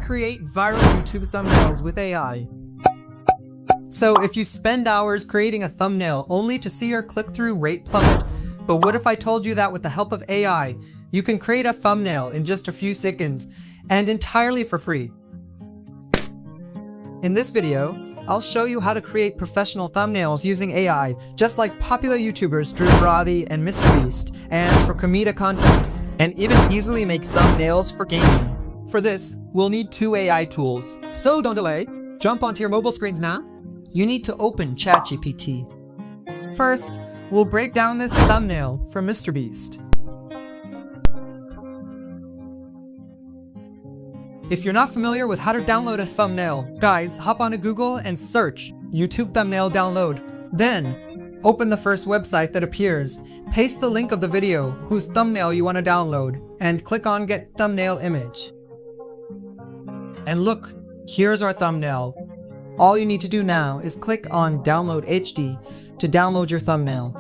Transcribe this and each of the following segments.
create viral YouTube thumbnails with AI. So if you spend hours creating a thumbnail only to see your click-through rate plummet, but what if I told you that with the help of AI, you can create a thumbnail in just a few seconds and entirely for free? In this video, I'll show you how to create professional thumbnails using AI, just like popular YouTubers Drew and MrBeast, and for comedic content, and even easily make thumbnails for gaming. For this, we'll need two AI tools. So don't delay, jump onto your mobile screens now. You need to open ChatGPT. First, we'll break down this thumbnail for MrBeast. If you're not familiar with how to download a thumbnail, guys, hop onto Google and search YouTube thumbnail download. Then, open the first website that appears, paste the link of the video whose thumbnail you want to download, and click on Get Thumbnail Image. And look, here's our thumbnail. All you need to do now is click on Download HD to download your thumbnail.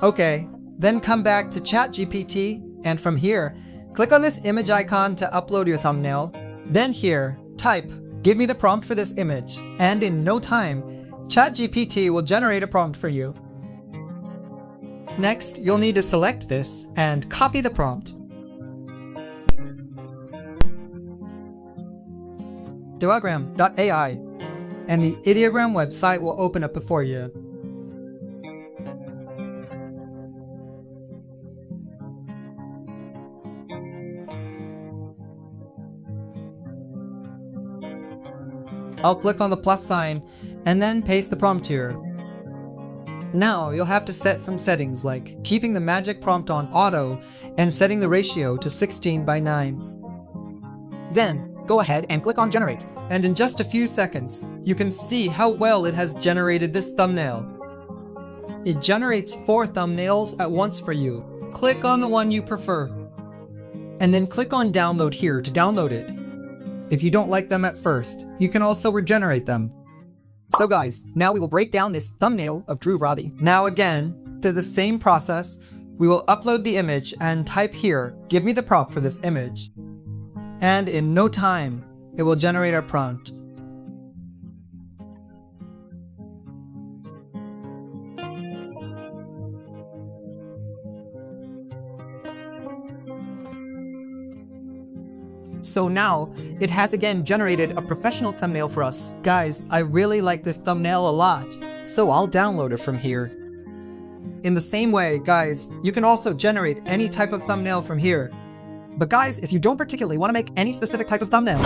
Okay, then come back to ChatGPT, and from here, click on this image icon to upload your thumbnail. Then here, type, "Give me the prompt for this image," and in no time, ChatGPT will generate a prompt for you. Next, you'll need to select this and copy the prompt. Ideogram.ai, and the Ideogram website will open up before you. I'll click on the plus sign and then paste the prompt here. Now you'll have to set some settings like keeping the magic prompt on auto and setting the ratio to 16:9. Then go ahead and click on generate. And in just a few seconds, you can see how well it has generated this thumbnail. It generates 4 thumbnails at once for you. Click on the one you prefer. And then click on download here to download it. If you don't like them at first, you can also regenerate them. So guys, now we will break down this thumbnail of Drew. Now again, to the same process, we will upload the image and type here, "Give me the prompt for this image." And in no time, it will generate our prompt. So now, it has again generated a professional thumbnail for us. Guys, I really like this thumbnail a lot, so I'll download it from here. In the same way, guys, you can also generate any type of thumbnail from here. But guys, if you don't particularly want to make any specific type of thumbnail,